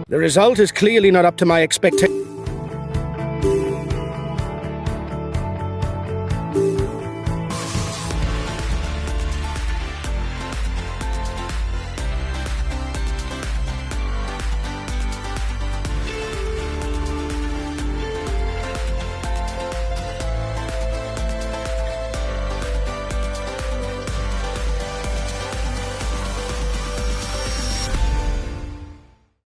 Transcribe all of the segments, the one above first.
The result is clearly not up to my expectations.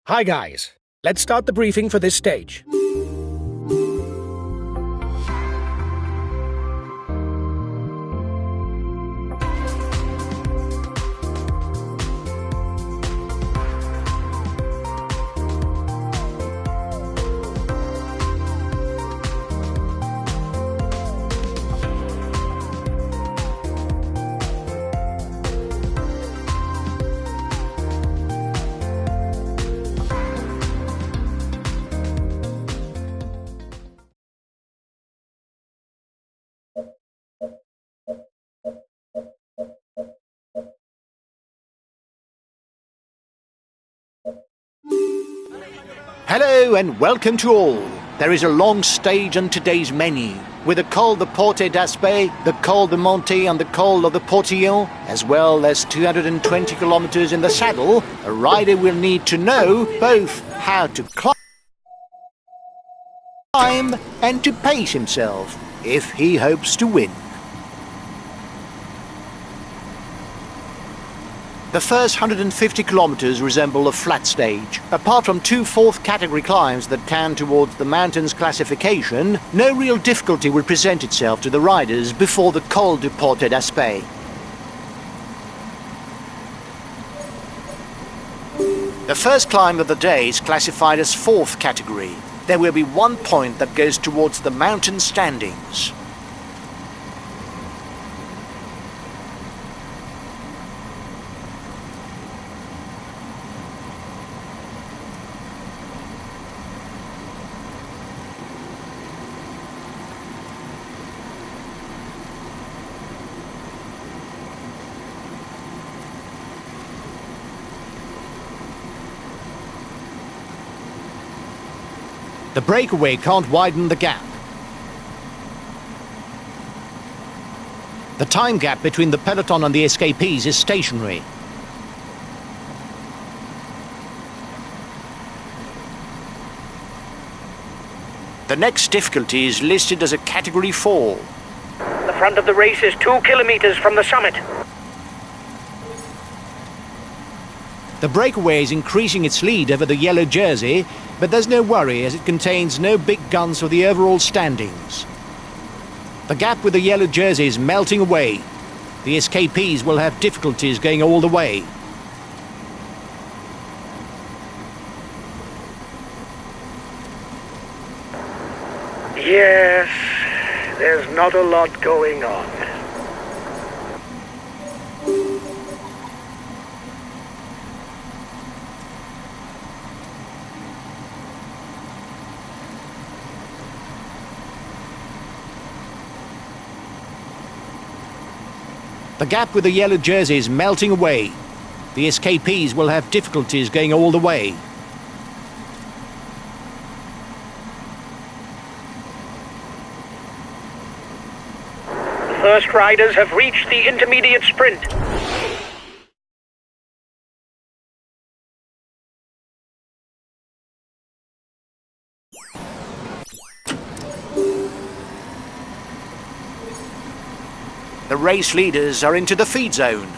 Hi guys, let's start the briefing for this stage. Hello and welcome to all. There is a long stage on today's menu, with the col de Porte d'Aspet, the col de Monte and the col of the Portillon, as well as 220 kilometers in the saddle. A rider will need to know both how to climb and to pace himself if he hopes to win. The first 150 kilometers resemble a flat stage. Apart from two fourth category climbs that tend towards the mountains classification, no real difficulty will present itself to the riders before the col de Porte d'Aspet. The first climb of the day is classified as fourth category. There will be 1 point that goes towards the mountain standings. The breakaway can't widen the gap. The time gap between the peloton and the escapees is stationary. The next difficulty is listed as a Category 4. The front of the race is 2 kilometers from the summit. The breakaway is increasing its lead over the yellow jersey, but there's no worry as it contains no big guns for the overall standings. The gap with the yellow jersey is melting away. The escapees will have difficulties going all the way. Yes, there's not a lot going on. The gap with the yellow jersey is melting away. The escapees will have difficulties going all the way. The first riders have reached the intermediate sprint. The race leaders are into the feed zone.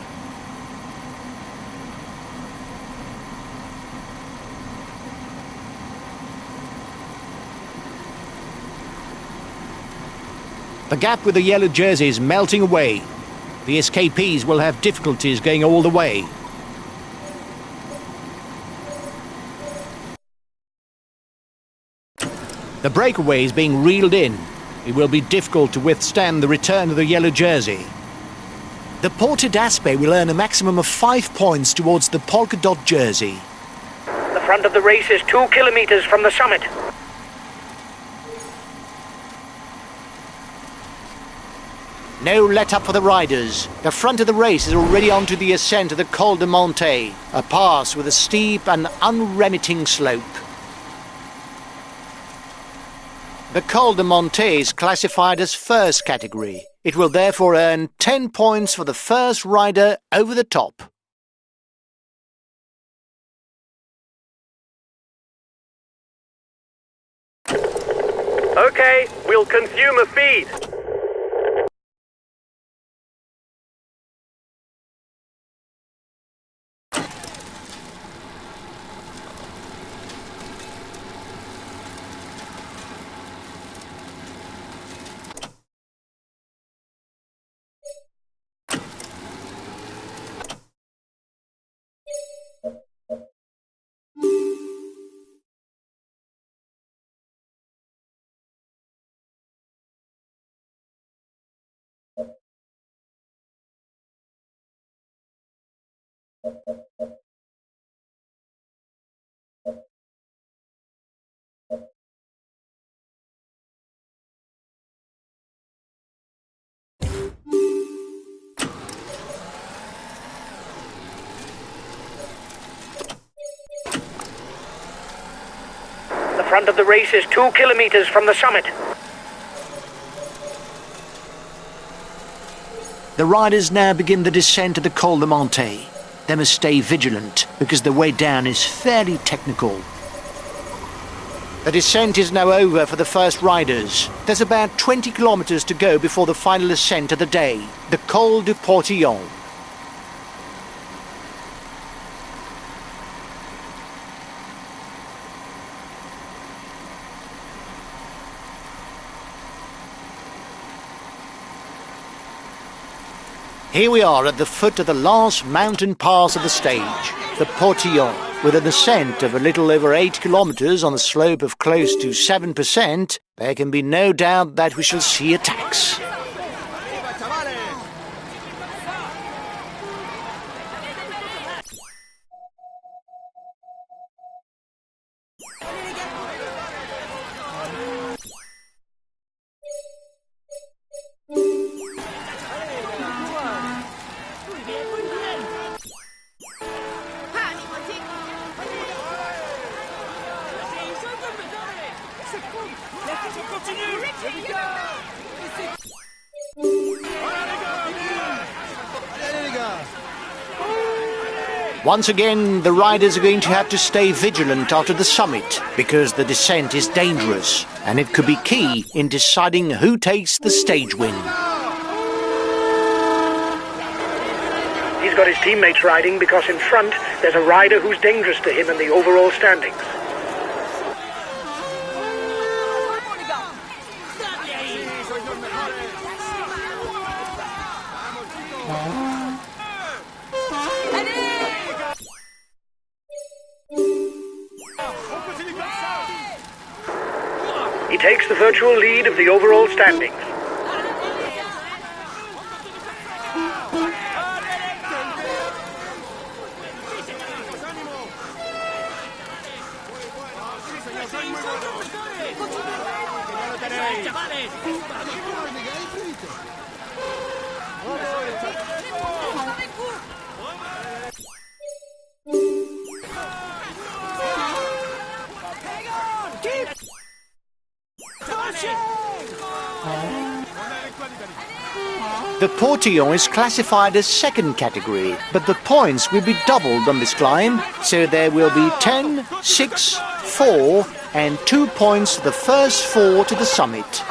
The gap with the yellow jersey is melting away. The escapees will have difficulties going all the way. The breakaway is being reeled in. It will be difficult to withstand the return of the yellow jersey. The Porte d'Aspet will earn a maximum of 5 points towards the polka dot jersey. The front of the race is 2 kilometers from the summit. No let up for the riders. The front of the race is already onto the ascent of the Col de Monte, a pass with a steep and unremitting slope. The Col de Monte is classified as first category. It will therefore earn 10 points for the first rider over the top. Okay, we'll consume a feed. The front of the race is 2 kilometers from the summit. The riders now begin the descent of the Col de Monte. They must stay vigilant because the way down is fairly technical. The descent is now over for the first riders. There's about 20 kilometers to go before the final ascent of the day, the Col du Portillon. Here we are at the foot of the last mountain pass of the stage, the Portillon. With an ascent of a little over 8 kilometers on a slope of close to 7%, there can be no doubt that we shall see attacks. Once again, the riders are going to have to stay vigilant after the summit, because the descent is dangerous, and it could be key in deciding who takes the stage win. He's got his teammates riding because in front there's a rider who's dangerous to him in the overall standings. He takes the virtual lead of the overall standings. The Portillon is classified as second category, but the points will be doubled on this climb, so there will be 10, 6, 4 and 2 points for the first 4 to the summit.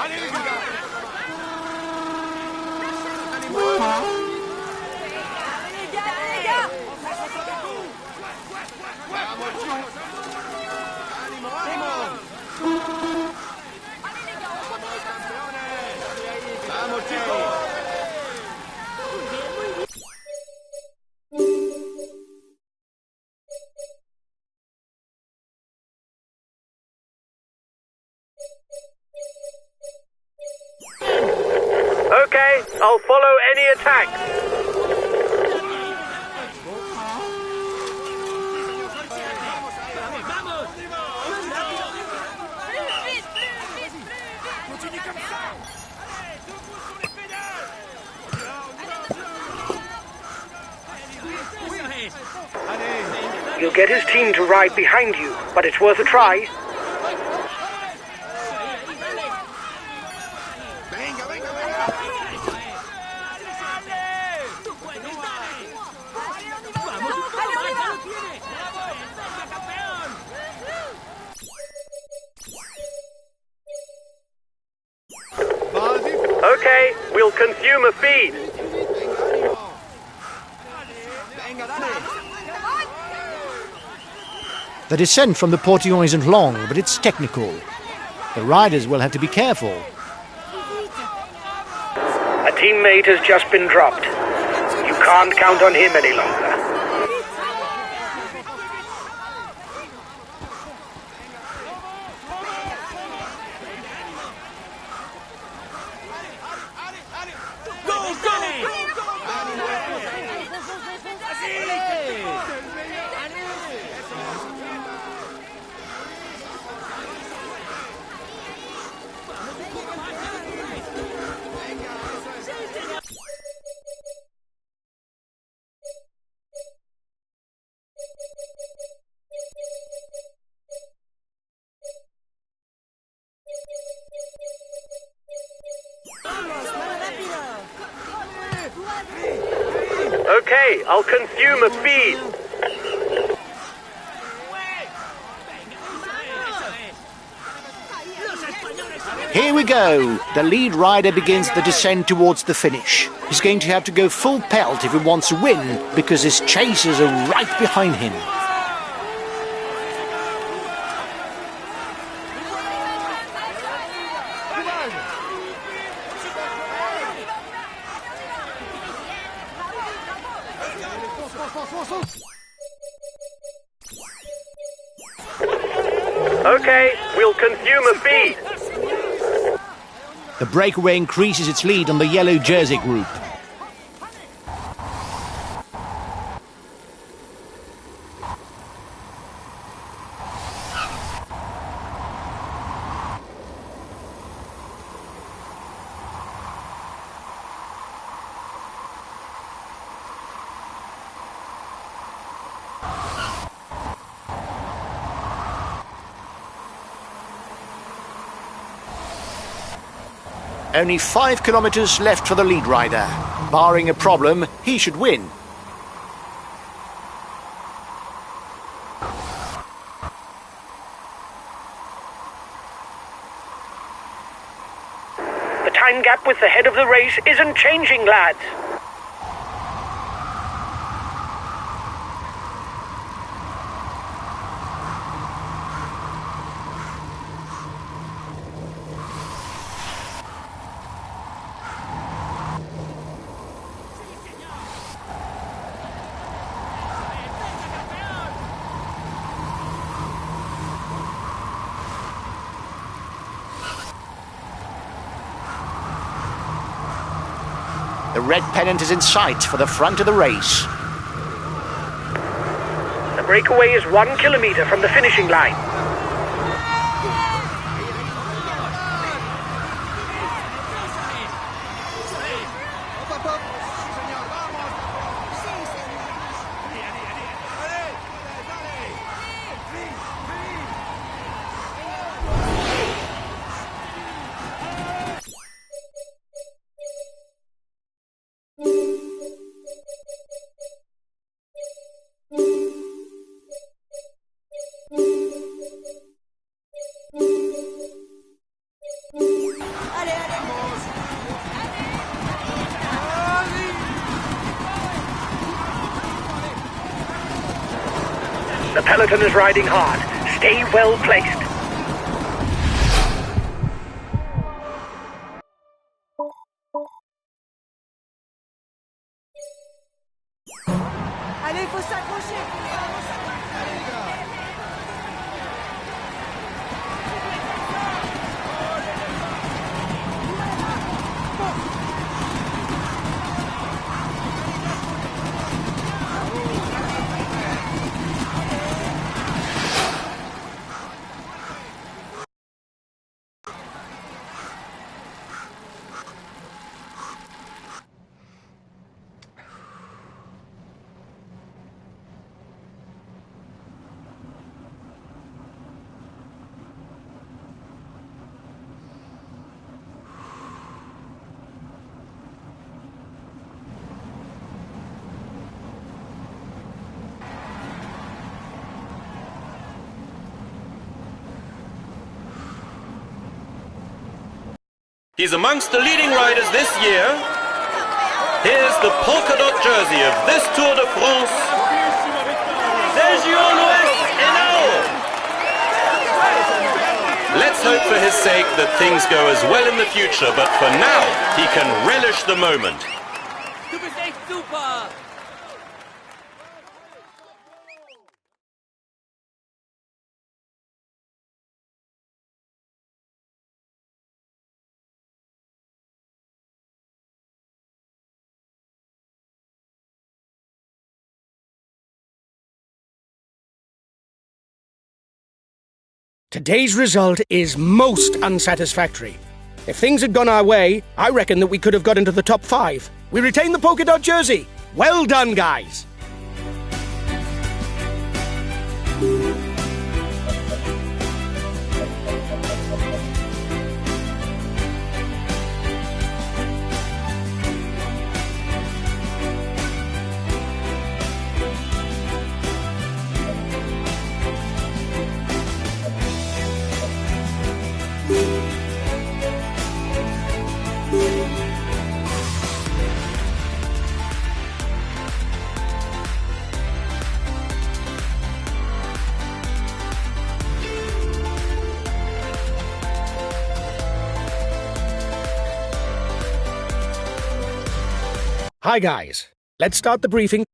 Okay, I'll follow any attack. You'll get his team to ride behind you, but it's worth a try. Okay, we'll consume a feed. The descent from the portillon isn't long, but it's technical. The riders will have to be careful. A teammate has just been dropped. You can't count on him any longer. Okay, I'll consume a feed. Here we go. The lead rider begins the descent towards the finish. He's going to have to go full pelt if he wants to win, because his chasers are right behind him. Okay, we'll consume a feed. The breakaway increases its lead on the yellow jersey group. Only 5 kilometers left for the lead rider. Barring a problem, he should win. The time gap with the head of the race isn't changing, lads. The red pennant is in sight for the front of the race. The breakaway is 1 kilometer from the finishing line. The peloton is riding hard. Stay well placed. Allez, il faut s'accrocher. He's amongst the leading riders this year. Here's the polka dot jersey of this Tour de France. Let's hope for his sake that things go as well in the future, but for now, he can relish the moment. Du bist echt super! Today's result is most unsatisfactory. If things had gone our way, I reckon that we could have got into the top 5. We retain the polka dot jersey. Well done, guys. Hi guys, let's start the briefing.